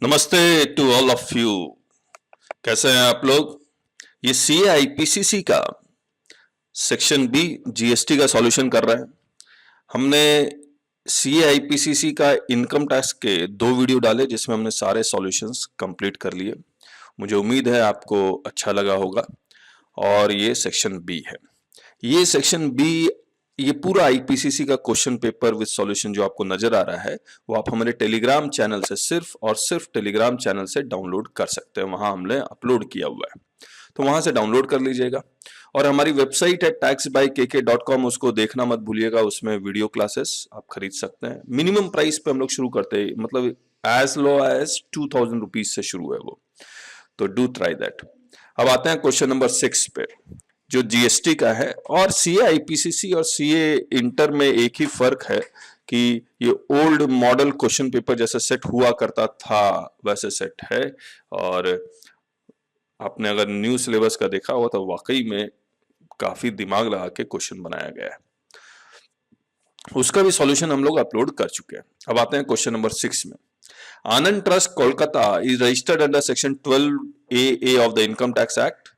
नमस्ते to all of you. कैसे हैं आप लोग? ये सीए आईपीसीसी का सेक्शन बी जीएसटी का सॉल्यूशन कर रहे हैं। हमने सीए आईपीसीसी का इनकम टैक्स के 2 वीडियो डाले जिसमें हमने सारे सॉल्यूशंस कंप्लीट कर लिए। मुझे उम्मीद है आपको अच्छा लगा होगा। और ये सेक्शन बी है। ये सेक्शन बी, ये पूरा आईपीसीसी का क्वेश्चन पेपर विद सॉल्यूशन जो आपको नजर आ रहा है वो आप हमारे टेलीग्राम चैनल से सिर्फ और सिर्फ टेलीग्राम चैनल से डाउनलोड कर सकते हैं। वहां हमने अपलोड किया हुआ है, तो वहां से डाउनलोड कर लीजिएगा। और हमारी वेबसाइट है taxbykk.com, उसको देखना मत भूलिएगा। उसमें वीडियो क्लासेस आप खरीद सकते हैं। मिनिमम प्राइस पे हम लोग शुरू करते हैं, मतलब एज लो एज 2000 रुपीज से शुरू है वो, तो डू ट्राई दैट। अब आते हैं क्वेश्चन नंबर 6 पे जो जीएसटी का है। और सीए आईपीसीसी और सीए इंटर में एक ही फर्क है कि ये ओल्ड मॉडल क्वेश्चन पेपर जैसे सेट हुआ करता था वैसे सेट है। और आपने अगर न्यू सिलेबस का देखा हो तो वाकई में काफी दिमाग लगा के क्वेश्चन बनाया गया है। उसका भी सॉल्यूशन हम लोग अपलोड कर चुके हैं। अब आते हैं क्वेश्चन नंबर 6 में। Anand trust Kolkata is registered under section 12AA of the Income Tax Act.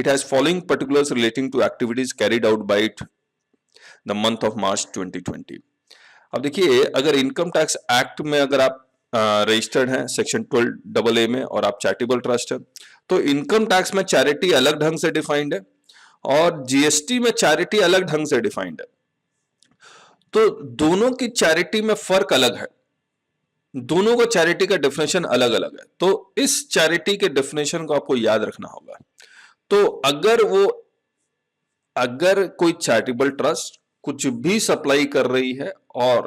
It has following particulars relating to activities carried out by it the month of March 2020. अब देखिए, अगर इनकम टैक्स एक्ट में अगर आप registered हैं section 12AA में और आप चैरिटेबल ट्रस्ट है, तो इनकम टैक्स में चैरिटी अलग ढंग से डिफाइंड है और जीएसटी में चैरिटी अलग ढंग से डिफाइंड है। तो दोनों की चैरिटी में फर्क अलग है, दोनों को चैरिटी का डेफिनेशन अलग अलग है। तो इस चैरिटी के डेफिनेशन को आपको याद रखना होगा। तो अगर कोई चैरिटेबल ट्रस्ट कुछ भी सप्लाई कर रही है और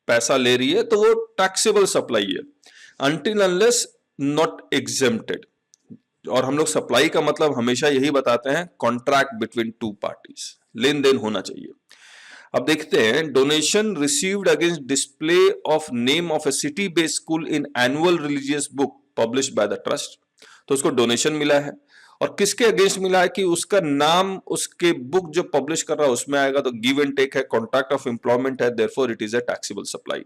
पैसा ले रही है तो वो टैक्सेबल सप्लाई है, अनटिल अनलेस नॉट एग्जेम्प्टेड। और हम लोग सप्लाई का मतलब हमेशा यही बताते हैं, कॉन्ट्रैक्ट बिटवीन टू पार्टीज, लेन देन होना चाहिए। अब देखते हैं, donation received against display of name of A city based school in annual religious book published by the trust. तो उसको डोनेशन मिला है और किसके अगेंस्ट मिला है कि उसका नाम उसके बुक जो पब्लिश कर रहा है उसमें आएगा, तो गिव एंड टेक है, कॉन्ट्रैक्ट ऑफ एम्प्लॉयमेंट है, therefore it is a taxable supply.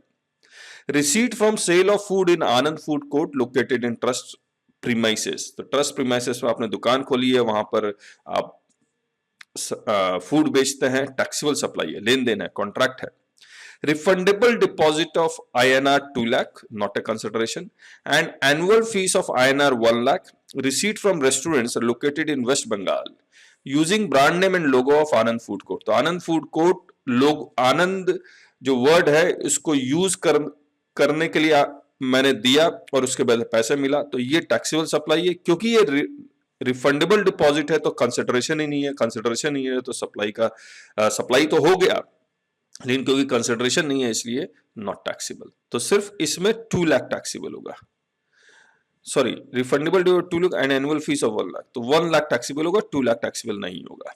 Receipt from sale of food in Anand food court located in trust premises. तो ट्रस्ट प्रीमाइसेस में आपने दुकान खोली है, वहां पर आप फूड बेचते हैं, टैक्सेबल सप्लाई है, लेन देन है, कॉन्ट्रैक्ट है। Refundable deposit of INR 2 lakh, not a consideration, and annual fees of INR 1 lakh. Receipt from restaurants located in West Bengal using brand name and logo of Anand Food Court. तो आनंद food court लोग, आनंद जो word है इसको use करने के लिए मैंने दिया और उसके बाद पैसे मिला, तो ये टैक्सेबल सप्लाई है। क्योंकि ये रिफंडेबल डिपॉजिट है तो कंसिडरेशन ही नहीं है, कंसिडरेशन नहीं है तो सप्लाई तो हो गया, लेकिन क्योंकि कंसिडरेशन नहीं है इसलिए नॉट टैक्सेबल। तो सिर्फ इसमें 2 लाख टैक्सेबल होगा, sorry, refundable 2 lakh and annual fees of 1 lakh, तो 1 लाख टैक्सेबल होगा, 2 लाख टैक्सेबल नहीं होगा।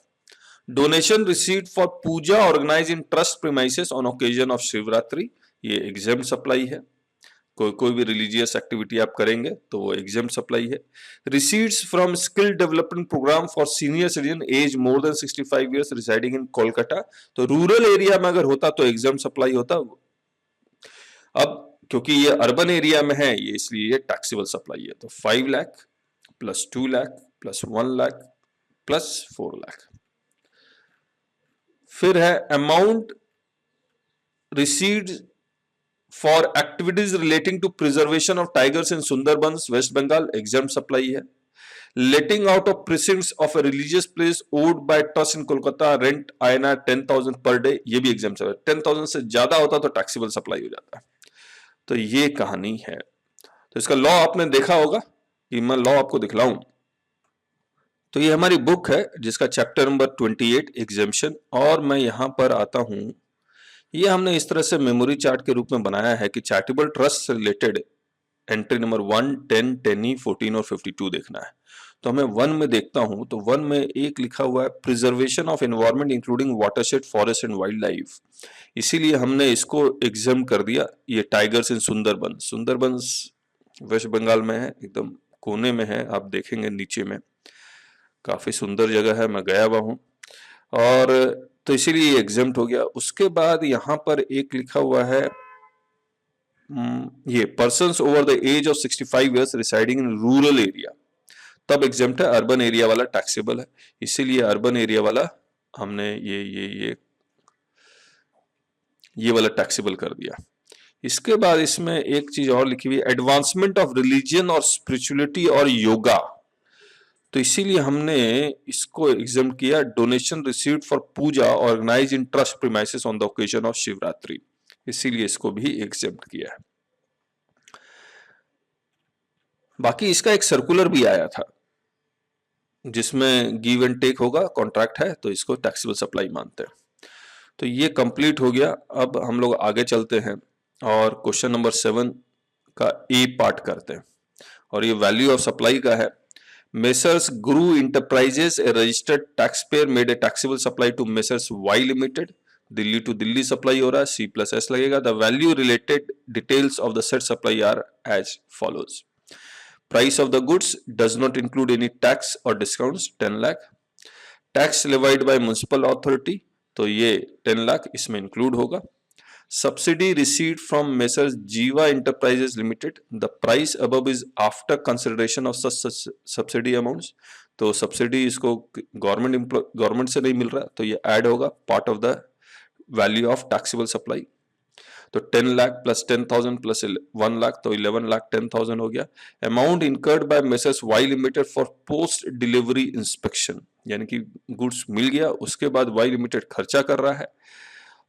Donation received for puja organise in trust premises on occasion of Shivratri, ये एग्जेम्प्ट सप्लाई है। कोई भी रिलीजियस एक्टिविटी आप करेंगे तो वो एग्जेम्प्ट सप्लाई है। Receipts from skill development programme for senior citizen as more than 65 years residing in Kolkata, तो रूरल एरिया में अगर होता तो एग्जेम्प्ट सप्लाई होता। अब क्योंकि ये अर्बन एरिया में है ये, इसलिए ये टैक्सेबल सप्लाई है। तो 5 lakh plus 2 lakh plus 1 lakh plus 4 lakh. फिर है amount received for activities relating to preservation of tigers in Sundarbans West Bengal, exempt supply है। Letting out of precincts of a religious place owned by trust in Kolkata rent INR 10,000 per day, ये भी exempt supply. 10,000 से ज्यादा होता तो taxable supply हो जाता। तो ये कहानी है। तो इसका लॉ आपने देखा होगा कि मैं लॉ आपको दिखलाऊं। तो ये हमारी बुक है जिसका चैप्टर नंबर 28 एग्जाम्शन, और मैं यहां पर आता हूं। ये हमने इस तरह से मेमोरी चार्ट के रूप में बनाया है कि चैरिटेबल ट्रस्ट से रिलेटेड एंट्री नंबर 1, 10, 10E, 14 और 52 देखना है। तो मैं 1 में देखता हूं, तो 1 में एक लिखा हुआ है preservation of environment including watershed, forest and wild life, इसीलिए हमने इसको एग्जाम कर दिया। ये टाइगर्स इन सुंदरबंस, सुंदरबंस वेस्ट बंगाल में है, एकदम कोने में है, आप देखेंगे नीचे में, काफी सुंदर जगह है, मैं गया हुआ हूँ। और तो इसीलिए एग्जाम्प्ट हो गया। उसके बाद यहाँ पर एक लिखा हुआ है ये persons over the age of 65 years residing in rural area, तब एग्जेम्प्ट है। अर्बन एरिया वाला टैक्सेबल है, इसीलिए अर्बन एरिया वाला हमने ये वाला टैक्सेबल कर दिया। इसके बाद इसमें एक चीज और लिखी हुई है, एडवांसमेंट ऑफ रिलीजन और स्पिरिचुअलिटी और योगा, तो इसीलिए हमने इसको एग्जेम्प्ट किया। Donation received for puja organise in trust premises on the occasion of Shivratri, इसीलिए इसको भी एग्जेम्प्ट किया है। बाकी इसका एक सर्कुलर भी आया था जिसमें गिव एंड टेक होगा, कॉन्ट्रैक्ट है तो इसको टैक्सेबल सप्लाई मानते हैं। तो ये कंप्लीट हो गया। अब हम लोग आगे चलते हैं और क्वेश्चन नंबर 7 का ए पार्ट करते हैं, और ये वैल्यू ऑफ सप्लाई का है। Messrs Guru enterprises a registered tax payer made a taxable supply to messrs Y limited, Delhi to Delhi supply हो रहा है, C+S लगेगा। The value related details of the said supply are as follows. Price of the goods does not include any tax or discounts, 10 lakh. Tax levied by municipal authority, तो ये 10 लाख इसमें include होगा। Subsidy received from Messrs Jiva Enterprises Limited, the price above is after consideration of such subsidy amounts, तो subsidy इसको government से नहीं मिल रहा, तो ये ऐड होगा part of the value of taxable supply. तो 10 लाख प्लस 10,000 प्लस 1 लाख, तो 11 लाख 10,000 हो गया। Amount incurred by messrs Y limited for post delivery inspection, यानी कि गुड्स मिल गया उसके बाद वाई लिमिटेड खर्चा कर रहा है,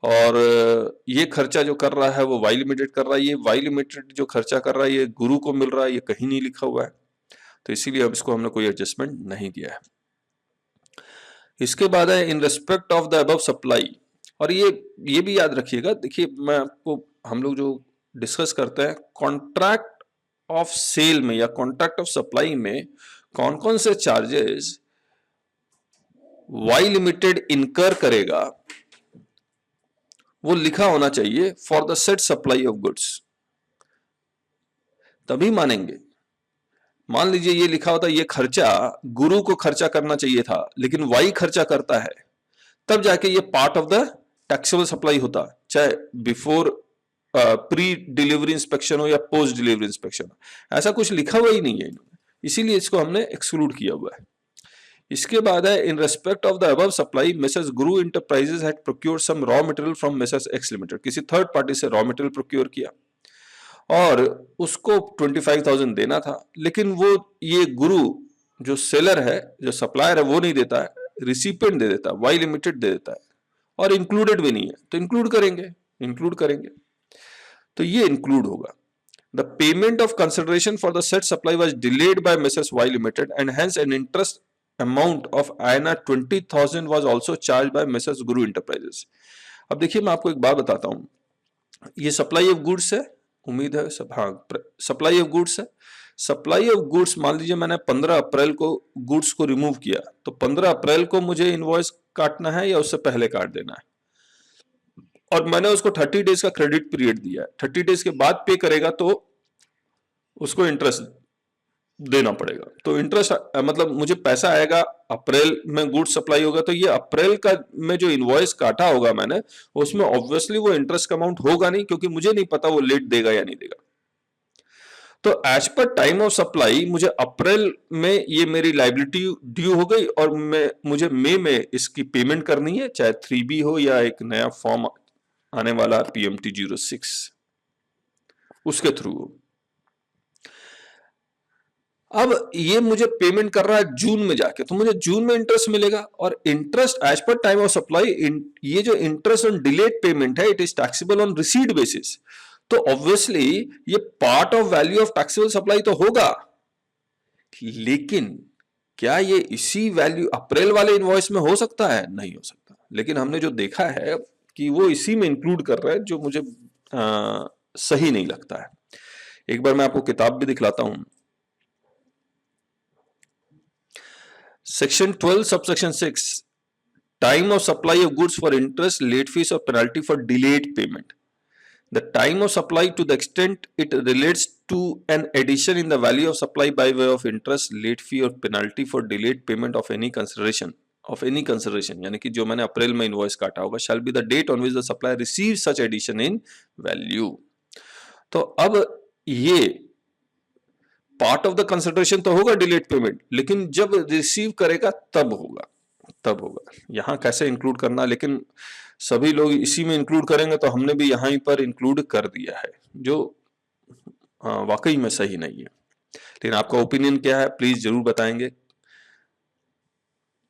और ये खर्चा जो कर रहा है वो वाई लिमिटेड कर रहा है। ये वाई लिमिटेड जो खर्चा कर रहा है ये गुरु को मिल रहा है, ये कहीं नहीं लिखा हुआ है, तो इसीलिए अब इसको हमने कोई एडजस्टमेंट नहीं किया है। इसके बाद है in respect of the above supply, और ये भी याद रखिएगा। देखिए मैं आपको, हम लोग जो डिस्कस करते हैं कॉन्ट्रैक्ट ऑफ सेल में या कॉन्ट्रैक्ट ऑफ सप्लाई में कौन कौन से चार्जेस वाई लिमिटेड इनकर करेगा, वो लिखा होना चाहिए for the said supply of goods, तभी मानेंगे। मान लीजिए ये लिखा होता ये खर्चा गुरु को खर्चा करना चाहिए था लेकिन वाई खर्चा करता है, तब जाके ये part of the taxable supply होता, चाहे बिफोर प्री डिलीवरी इंस्पेक्शन हो या पोस्ट डिलीवरी इंस्पेक्शन हो। ऐसा कुछ लिखा हुआ ही नहीं है इन्होंने, इसीलिए इसको हमने एक्सक्लूड किया हुआ है। इसके बाद है in respect of the above supply messrs Guru enterprises had procured some raw material from messrs x limited, किसी थर्ड पार्टी से रॉ मटेरियल प्रोक्योर किया और उसको 25,000 देना था, लेकिन वो ये गुरु जो सेलर है, जो सप्लायर है, वो नहीं देता है, रिसिपेंट दे देता है, वाई लिमिटेड दे देता है, और इंक्लूडेड भी नहीं है, तो इंक्लूड करेंगे, तो ये इंक्लूड होगा। The payment of consideration for the said supply was delayed by messrs Y limited and hence an interest amount of INR 20,000 was also charge by messrs Guru enterprises. अब देखिए मैं आपको एक बात बताता हूं, ये सप्लाई ऑफ गुड्स है, उम्मीद है सब, हाँ सप्लाई ऑफ गुड्स है। सप्लाई ऑफ गुड्स, मान लीजिए मैंने 15 अप्रैल को गुड्स को रिमूव किया, तो 15 अप्रैल को मुझे इनवॉइस काटना है या उससे पहले काट देना है, और मैंने उसको 30 डेज का क्रेडिट पीरियड दिया है, 30 डेज के बाद पे करेगा तो उसको इंटरेस्ट देना पड़ेगा। तो इंटरेस्ट मतलब मुझे पैसा आएगा अप्रैल में गुड्स सप्लाई होगा, तो ये अप्रैल का में जो इनवॉइस काटा होगा मैंने, उसमें ऑब्वियसली वो इंटरेस्ट का अमाउंट होगा नहीं, क्योंकि मुझे नहीं पता वो लेट देगा या नहीं देगा। तो as per time of supply मुझे अप्रैल में ये मेरी लाइबिलिटी ड्यू हो गई, और मुझे मई में इसकी पेमेंट करनी है, चाहे 3B हो या एक नया फॉर्म आने वाला PMT 06 उसके थ्रू। अब ये मुझे पेमेंट कर रहा है जून में जाके, तो मुझे जून में इंटरेस्ट मिलेगा, और interest as per time of supply, ये जो इंटरेस्ट ऑन डिलेड पेमेंट है, it is taxable on receipt basis, तो ऑब्वियसली ये part of value of taxable supply तो होगा, लेकिन क्या ये इसी वैल्यू अप्रैल वाले इनवॉइस में हो सकता है? नहीं हो सकता। लेकिन हमने जो देखा है कि वो इसी में इंक्लूड कर रहा है, जो मुझे सही नहीं लगता है। एक बार मैं आपको किताब भी दिखलाता हूं। Section 12 subsection 6, time of supply of goods for interest, late fees or penalty for delayed payment. The time of supply, to the extent it relates to an addition in the value of supply by way of interest, late fee or penalty for delayed payment of any consideration, यानी कि जो मैंने अप्रैल में invoice काटा होगा, shall be the date on which the supplier receives such addition in value. तो अब ये पार्ट ऑफ द कंसिडरेशन तो होगा डिलेड पेमेंट, लेकिन जब रिसीव करेगा तब होगा, तब होगा। यहां कैसे इंक्लूड करना, लेकिन सभी लोग इसी में इंक्लूड करेंगे तो हमने भी यहां पर इंक्लूड कर दिया है, जो वाकई में सही नहीं है। लेकिन आपका ओपिनियन क्या है प्लीज जरूर बताएंगे।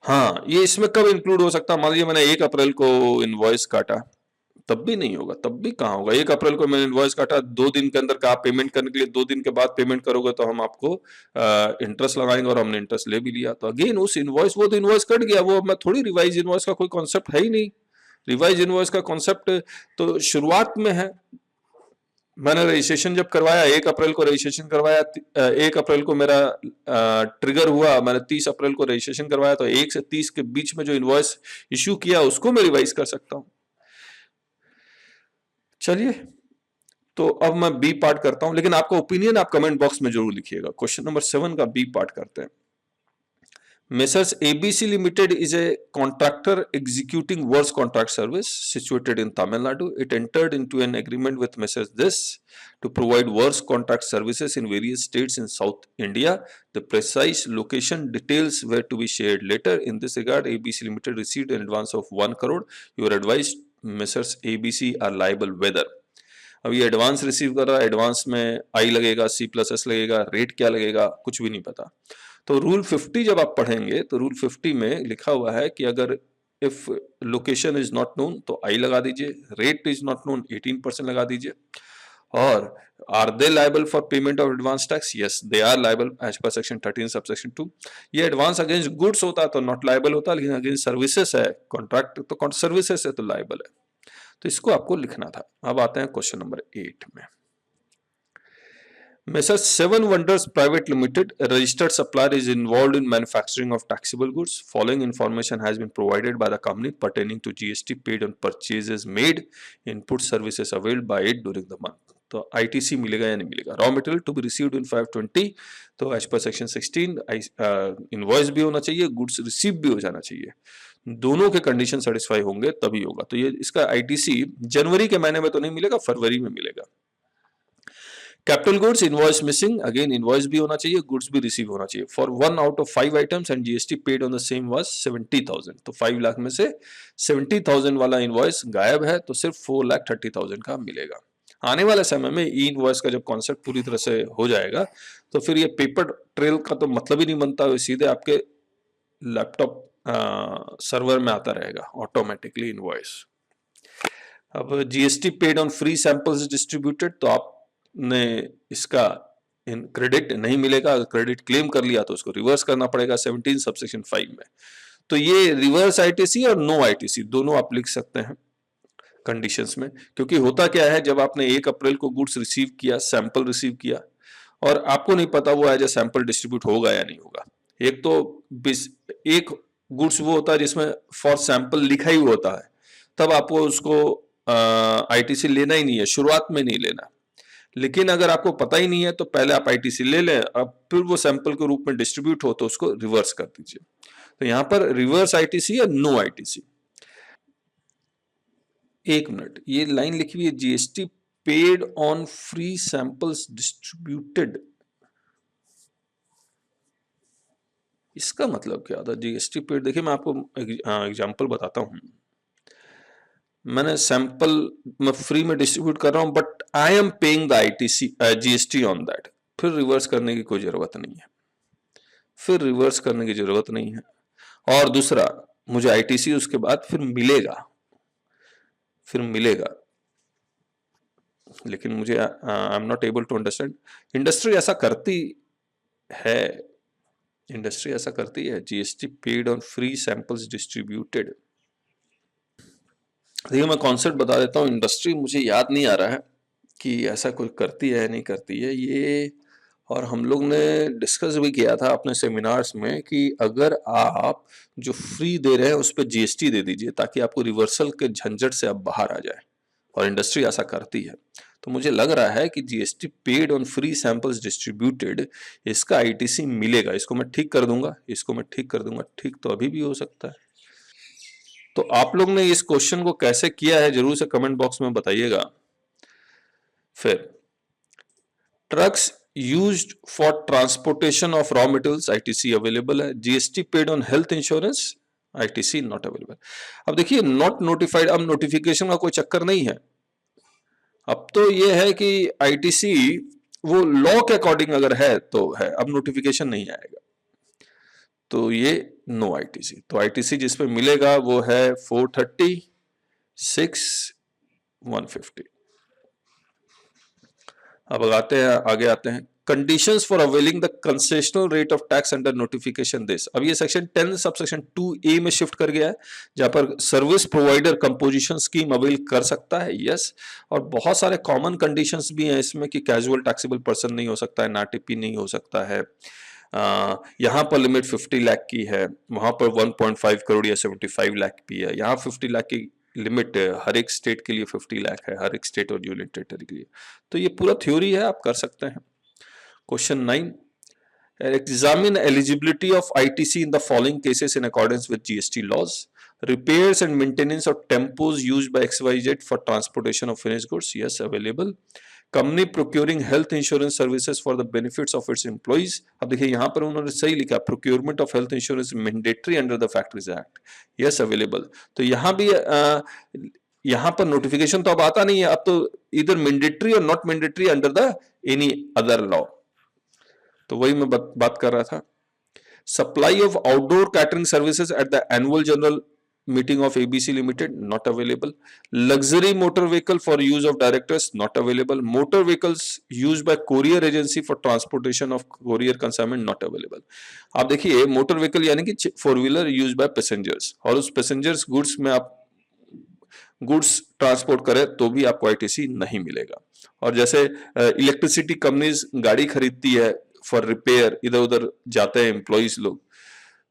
हाँ, ये इसमें कब इंक्लूड हो सकता है? मान लीजिए मैंने 1 अप्रैल को इनवॉइस काटा, तब भी नहीं होगा, तब भी कहाँ होगा। 1 अप्रैल को मैंने इनवॉइस काटा, 2 दिन के अंदर कहा पेमेंट करने के लिए, 2 दिन के बाद पेमेंट करोगे तो हम आपको इंटरेस्ट लगाएंगे, और हमने इंटरेस्ट ले भी लिया। तो अगेन उस इनवॉइस, वो तो इनवॉइस कट गया, वो मैं थोड़ी रिवाइज इनवॉइस का कोई कॉन्सेप्ट है ही नहीं। रिवाइज इनवॉइस का कॉन्सेप्ट तो शुरुआत में है। मैंने रजिस्ट्रेशन जब करवाया, 1 अप्रैल को रजिस्ट्रेशन करवाया, 1 अप्रैल को मेरा ट्रिगर हुआ, मैंने 30 अप्रैल को रजिस्ट्रेशन करवाया, तो 1 से 30 के बीच में जो इनवॉइस इश्यू किया उसको मैं रिवाइज कर सकता हूं। चलिए, तो अब मैं बी पार्ट करता हूं, लेकिन आपका ओपिनियन आप कमेंट बॉक्स में जरूर लिखिएगा। क्वेश्चन नंबर 7 का बी पार्ट करते हैं। Messrs ABC Limited is a contractor executing works contract service situated in Tamil Nadu. It entered into an agreement with Messrs this to provide works contract services in various states in South India. The precise location details were to be shared later. In this regard, ABC Limited received an advance of 1 crore. You are advised Messrs ABC are liable whether. अब ये advance receive कर रहा है, advance में आई लगेगा, C+S लगेगा, rate क्या लगेगा, कुछ भी नहीं पता। तो रूल 50 जब आप पढ़ेंगे तो रूल 50 में लिखा हुआ है कि अगर if location is not known तो आई लगा दीजिए, रेट इज नॉट नोन 18% लगा दीजिए, और are they liable for payment of advance tax? Yes they are liable as per section 13 subsection 2। ये एडवांस अगेंस्ट गुड्स होता तो नॉट लाइबल होता, लेकिन अगेंस्ट सर्विसेज है, कॉन्ट्रैक्ट तो सर्विसेज है तो लाइबल है। तो इसको आपको लिखना था। अब आते हैं क्वेश्चन नंबर 8 में। Messrs. Seven Wonders Private Limited, a registered supplier, is involved in manufacturing of taxable goods. Following information has been provided by the company pertaining to GST paid on purchases made, input services availed by it during the month. तो ITC मिलेगा या नहीं मिलेगा? Raw material to be received in 520, तो as per section 16 invoice भी होना चाहिए, goods receive भी हो जाना चाहिए। दोनों के कंडीशन सेटिस्फाई होंगे तभी होगा। तो ये इसका ITC जनवरी के महीने में तो नहीं मिलेगा, फरवरी में मिलेगा। Capital goods invoice missing, again invoice भी होना चाहिए, गुड्स भी रिसीव होना चाहिए। For 1 out of 5 items and GST paid on the same was 70,000, तो 5 लाख में से 70,000 वाला इनवॉइस गायब है, तो सिर्फ 4,30,000 का मिलेगा। आने वाले समय में ई इनवॉइस का जब कॉन्सेप्ट पूरी तरह से हो जाएगा तो फिर ये पेपर ट्रेल का तो मतलब ही नहीं बनता, सीधे आपके लैपटॉप सर्वर में आता रहेगा ऑटोमेटिकली इनवॉइस। अब GST paid on free samples distributed, तो आपने इसका क्रेडिट नहीं मिलेगा। अगर क्रेडिट क्लेम कर लिया तो उसको रिवर्स करना पड़ेगा 17 सबसेक्शन 5 में। तो ये रिवर्स ITC और नो ITC दोनों आप लिख सकते हैं कंडीशंस में, क्योंकि होता क्या है, जब आपने 1 अप्रैल को गुड्स रिसीव किया, सैंपल रिसीव किया, और आपको नहीं पता वो एज ए सैंपल डिस्ट्रीब्यूट होगा या नहीं होगा। एक तो एक गुड्स वो होता है जिसमें फॉर सैंपल लिखा ही होता है, तब आपको उसको ITC लेना ही नहीं है, शुरुआत में नहीं लेना। लेकिन अगर आपको पता ही नहीं है तो पहले आप ITC ले लें, अब फिर वो सैंपल के रूप में डिस्ट्रीब्यूट हो तो उसको रिवर्स कर दीजिए। तो यहां पर रिवर्स ITC या नो ITC। एक मिनट, ये लाइन लिखी हुई है GST paid on free samples distributed, इसका मतलब क्या था? GST पेड, देखिए मैं आपको एग्जांपल बताता हूं। मैंने सैंपल मैं फ्री में डिस्ट्रीब्यूट कर रहा हूं, but I am paying the ITC GST on that, फिर रिवर्स करने की कोई जरूरत नहीं है, फिर रिवर्स करने की जरूरत नहीं है। और दूसरा, मुझे ITC उसके बाद फिर मिलेगा, लेकिन मुझे I am not able to understand. Industry ऐसा करती है, GST paid on free samples distributed. देखिए मैं कॉन्सेप्ट बता देता हूँ, इंडस्ट्री मुझे याद नहीं आ रहा है कि ऐसा कोई करती है नहीं करती है ये, और हम लोग ने डिस्कस भी किया था अपने सेमिनार्स में कि अगर आप जो फ्री दे रहे हैं उस पर GST दे दीजिए ताकि आपको रिवर्सल के झंझट से आप बाहर आ जाए, और इंडस्ट्री ऐसा करती है। तो मुझे लग रहा है कि GST paid on free samples distributed, इसका ITC मिलेगा। इसको मैं ठीक कर दूंगा, ठीक तो अभी भी हो सकता है। तो आप लोग ने इस क्वेश्चन को कैसे किया है जरूर से कमेंट बॉक्स में बताइएगा। फिर trucks used for transportation of raw materials, ITC available है। GST paid on health insurance, ITC not available. अब देखिए नॉट नोटिफाइड, अब नोटिफिकेशन का कोई चक्कर नहीं है। अब तो ये है कि आईटीसी वो लॉ के अकॉर्डिंग अगर है तो है, अब नोटिफिकेशन नहीं आएगा, तो ये नो आईटीसी। तो आईटीसी जिसपे मिलेगा वो है 430, 6, 150। अब आगे आते हैं conditions for availing the concessional rate of tax under notification this. अब ये सेक्शन 10 सब सेक्शन 2A में शिफ्ट कर गया है, जहां पर service provider composition scheme avail कर सकता है, यस। और बहुत सारे कॉमन कंडीशंस भी हैं इसमें कि कैजुअल टैक्सेबल पर्सन नहीं हो सकता है, नाटीपी नहीं हो सकता है। यहाँ पर लिमिट 50 लाख की है, वहां पर 1.5 करोड़ या 75 लाख भी है। यहाँ 50 लाख की लिमिट हर एक स्टेट के लिए 50 लाख है, हर एक स्टेट और यूनियन टेरिटरी के लिए। तो ये पूरा थ्योरी है, आप कर सकते हैं। Question 9, examine eligibility of ITC in the following cases in accordance with GST laws. Repairs and maintenance of tempos used by XYZ for transportation of finished goods, yes, available. Company procuring health insurance services for the benefits of its employees. अब देखिए यहाँ पर उन्होंने सही लिखा, procurement of health insurance mandatory under the Factories Act, yes, available. तो यहाँ भी यहाँ पर नोटिफिकेशन तो अब आता नहीं है, अब तो इधर मैंडेटरी और not mandatory under the any other law. तो वही मैं बात कर रहा था। Supply of outdoor catering services at the annual general meeting of ABC limited, not available. Luxury motor vehicle for use of directors, not available. Motor vehicles use by courier agency for transportation of courier consignment, not available. आप देखिए motor vehicle यानी कि 4 wheeler use by passengers, और उस passengers goods में आप goods transport करें तो भी आपको आईटीसी नहीं मिलेगा। और जैसे इलेक्ट्रिसिटी कंपनीज गाड़ी खरीदती है फॉर रिपेयर, इधर उधर जाते हैं एम्प्लॉइज लोग,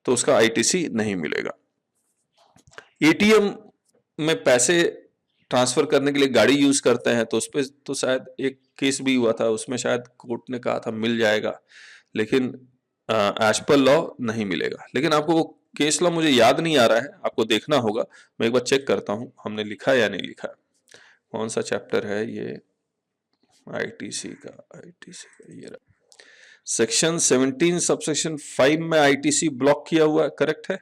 तो उसका आईटीसी नहीं मिलेगा। एटीएम में पैसे ट्रांसफर करने के लिए गाड़ी यूज करते हैं, तो उस पर तो शायद एक केस भी हुआ था, उसमें शायद कोर्ट ने कहा था मिल जाएगा, लेकिन एज पर लॉ नहीं मिलेगा। लेकिन आपको वो केस लॉ मुझे याद नहीं आ रहा है, आपको देखना होगा, मैं एक बार चेक करता हूं हमने लिखा है या नहीं लिखा है। कौन सा चैप्टर है ये आईटीसी का? ये रहा सेक्शन 17 सबसेक्शन 5 में आईटीसी ब्लॉक किया हुआ है, करेक्ट है?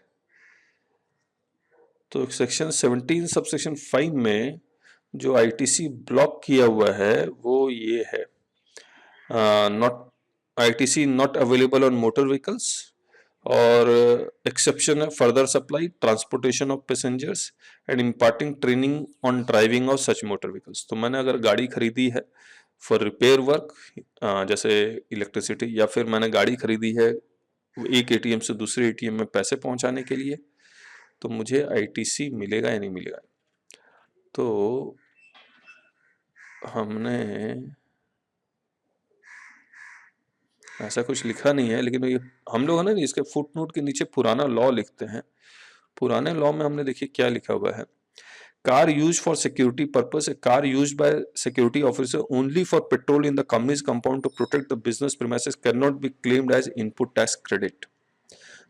तो सेक्शन 17 सबसेक्शन 5 में जो आईटीसी ब्लॉक किया हुआ है वो ये है, not ITC not available on motor vehicles, और एक्सेप्शन है further supply, transportation of passengers and imparting training on driving of such motor vehicles. तो मैंने अगर गाड़ी खरीदी है फॉर रिपेयर वर्क, जैसे इलेक्ट्रिसिटी, या फिर मैंने गाड़ी खरीदी है एक एटीएम से दूसरे एटीएम में पैसे पहुंचाने के लिए, तो मुझे आईटीसी मिलेगा या नहीं मिलेगा? तो हमने ऐसा कुछ लिखा नहीं है, लेकिन ये हम लोग है ना इसके फुटनोट के नीचे पुराना लॉ लिखते हैं। पुराने लॉ में हमने देखिए क्या लिखा हुआ है, car use for security purpose, a car use by security officer only for patrol in the company's compound to protect the business premises can not be claimed as input tax credit.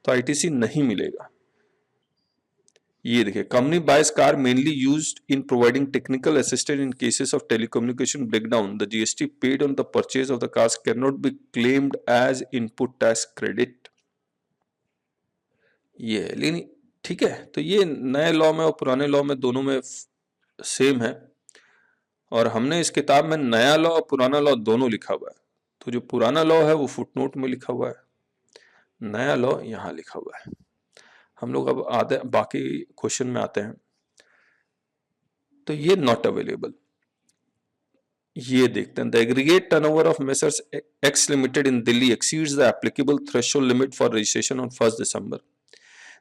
तो ITC नहीं मिलेगा। ये देखिए, company buys car mainly used in providing technical assistance in cases of telecommunication breakdown, the GST paid on the purchase of the cars can not be claimed as input tax credit. ये है, लेकिन ठीक है, तो ये नए law में और पुराने लॉ में दोनों में सेम है, और हमने इस किताब में नया लॉ और पुराना लॉ दोनों लिखा हुआ है। तो जो पुराना लॉ है वो फुटनोट में लिखा हुआ है, नया लॉ यहाँ लिखा हुआ है। हम लोग अब आते बाकी क्वेश्चन में आते हैं। तो ये नॉट अवेलेबल, ये देखते हैं। The aggregate turnover of messrs x limited in Delhi exceeds the applicable threshold limit for registration on 1 December.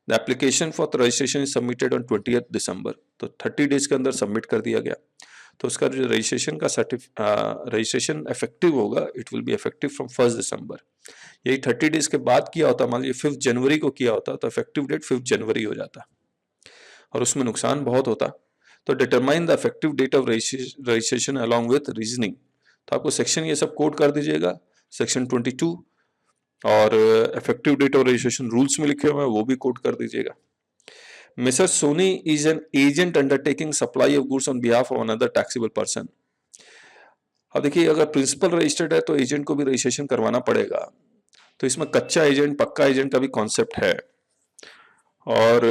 The application for registration is submitted on 20 दिसंबर। तो 30 डेज के अंदर सबमिट कर दिया गया। तो उसका जो रजिस्ट्रेशन का रजिस्ट्रेशन इफेक्टिव होगा, it will be effective from 1 दिसंबर। यही 30 डेज के बाद किया होता, मान लीजिए 5 जनवरी को किया होता, तो इफेक्टिव डेट 5 जनवरी हो जाता, और उसमें नुकसान बहुत होता। तो determine the effective date of registration along with reasoning. तो आपको सेक्शन ये सब कोड कर दीजिएगा, सेक्शन 22, और effective date of registration rules में लिखे हुए हैं वो भी कोड कर दीजिएगा। Mr. Soni is an agent undertaking supply of goods on behalf of another taxable person. अब देखिए अगर प्रिंसिपल रजिस्टर्ड है तो एजेंट को भी रजिस्ट्रेशन करवाना पड़ेगा, तो इसमें कच्चा एजेंट पक्का एजेंट का भी कॉन्सेप्ट है। और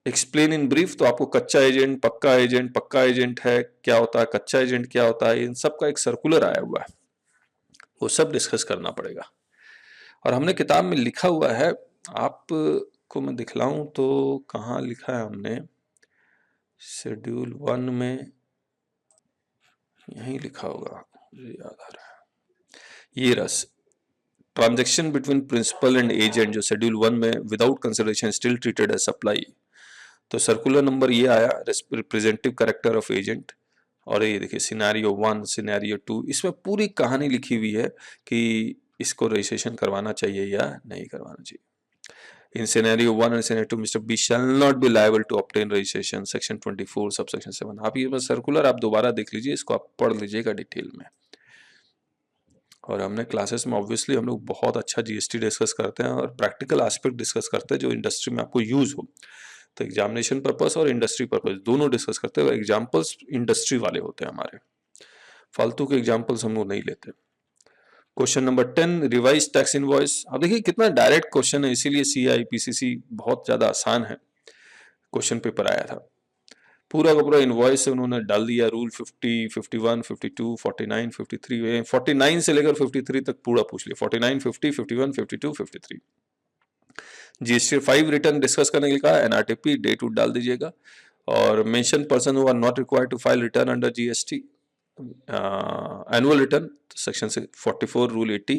एक्सप्लेन इन ब्रीफ, तो आपको कच्चा एजेंट पक्का एजेंट है क्या होता है, कच्चा एजेंट क्या होता है, इन सब का एक सर्कुलर आया हुआ है, वो सब डिस्कस करना पड़ेगा। और हमने किताब में लिखा हुआ है, आपको मैं दिखलाऊं तो कहाँ लिखा है हमने, शेड्यूल 1 में यही लिखा होगा, मुझे याद आ रहा है, ये रस transaction between principal and agent जो शेड्यूल 1 में without consideration still treated as supply, तो सर्कुलर नंबर ये आया, रिप्रेजेंटेटिव कैरेक्टर ऑफ एजेंट। और ये देखिए सिनेरियो 1, सिनेरियो 2, इसमें पूरी कहानी लिखी हुई है कि इसको रजिस्ट्रेशन करवाना चाहिए या नहीं करवाना चाहिए। In scenario 1 and scenario 2, Mr. B shall not be liable to obtain registration, section 24, subsection 7। आप ये बस सर्कुलर आप दोबारा देख लीजिए, इसको आप पढ़ लीजिएगा डिटेल में। और हमने क्लासेस में ऑब्वियसली हम लोग बहुत अच्छा जीएसटी डिस्कस करते हैं और प्रैक्टिकल एस्पेक्ट डिस्कस करते हैं जो इंडस्ट्री में आपको यूज हो, तो एग्जामिनेशन पर्पस और इंडस्ट्री पर्पस दोनों डिस्कस करते हैं। एग्जाम्पल्स इंडस्ट्री वाले होते हैं हमारे, फालतू के एग्जाम्पल्स हम लोग नहीं लेते। Question number 10, revise tax invoice. अब देखिए कितना डायरेक्ट क्वेश्चन है, इसीलिए सीआई पीसीसी बहुत ज्यादा आसान है, क्वेश्चन पेपर आया था। पूरा का पूरा इनवॉइस से उन्होंने डाल दिया, रूल 50, 51, 52, 49, 53, 49 से लेकर 53 तक पूरा पूछ लिया, 49, 50, 51, 52, 53। जीएसटी 5 रिटर्न डिस्कस करने के लिए कहा, एनआरटीपी डेट उट डाल दीजिएगा। और mention person who are not required to file return under GST annual return, section 44 rule 80,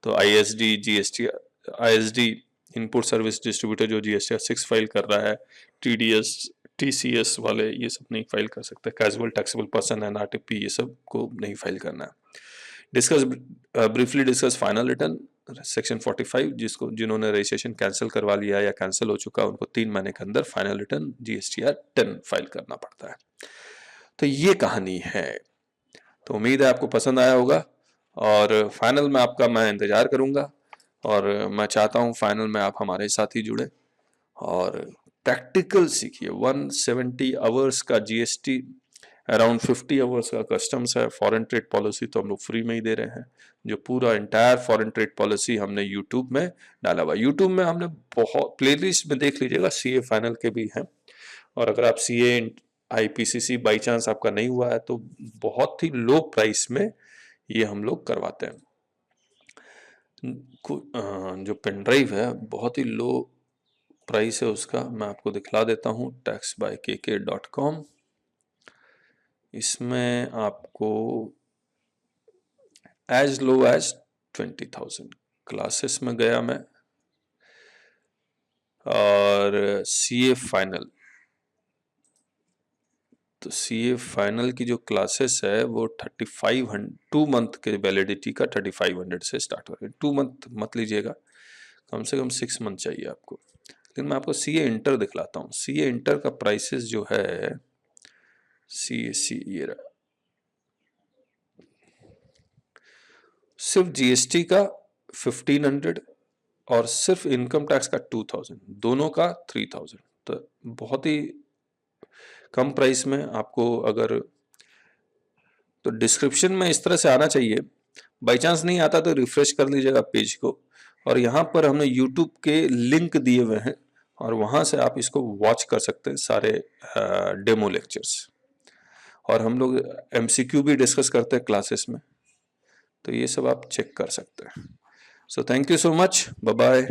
तो ISD GST, ISD input service distributor जो जीएसटी 6 फाइल कर रहा है, टीडीएस टीसीएस वाले ये सब नहीं फाइल कर सकते, कैजुअल टैक्सेबल पर्सन एनआरटीपी ये सब को नहीं फाइल करना है। Discuss briefly discuss final return, section 45, जिन्होंने रजिस्ट्रेशन कैंसिल करवा लिया या कैंसिल हो चुका उनको 3 महीने के अंदर फाइनल रिटर्न जीएसटीआर 10 फाइल करना पड़ता है। तो ये कहानी है, तो उम्मीद है आपको पसंद आया होगा और फाइनल में आपका मैं इंतजार करूंगा। और मैं चाहता हूं फाइनल में आप हमारे साथ ही जुड़े और प्रैक्टिकल सीखिए। 170 आवर्स का जीएसटी, अराउंड 50 आवर्स का कस्टम्स है, फॉरेन ट्रेड पॉलिसी तो हम लोग फ्री में ही दे रहे हैं। जो पूरा इंटायर फॉरेन ट्रेड पॉलिसी हमने यूट्यूब में डाला हुआ, यूट्यूब में हमने बहुत प्लेलिस्ट में देख लीजिएगा, सीए फाइनल के भी हैं। और अगर आप सीए आईपीसीसी बाई चांस आपका नहीं हुआ है तो बहुत ही लो प्राइस में ये हम लोग करवाते हैं। जो पेन ड्राइव है बहुत ही लो प्राइस है उसका, मैं आपको दिखला देता हूँ, taxbykk.com। इसमें आपको एज लो एज 20,000। क्लासेस में गया मैं और सीए फाइनल, तो सीए फाइनल की जो क्लासेस है वो 3500 2 मंथ के वैलिडिटी का 3500 से स्टार्ट हो रही है। 2 मंथ मत लीजिएगा, कम से कम 6 मंथ चाहिए आपको। लेकिन मैं आपको सीए इंटर दिखलाता हूँ। सीए इंटर का प्राइसेस जो है, सीए ये रहा, सिर्फ जीएसटी का 1500 और सिर्फ इनकम टैक्स का 2000, दोनों का 3000। तो बहुत ही कम प्राइस में आपको, अगर तो डिस्क्रिप्शन में इस तरह से आना चाहिए, बाई चांस नहीं आता तो रिफ्रेश कर लीजिएगा पेज को। और यहाँ पर हमने यूट्यूब के लिंक दिए हुए हैं और वहाँ से आप इसको वॉच कर सकते हैं, सारे डेमो लेक्चर्स। और हम लोग एमसीक्यू भी डिस्कस करते हैं क्लासेस में, तो ये सब आप चेक कर सकते हैं। So thank you so much, bye bye.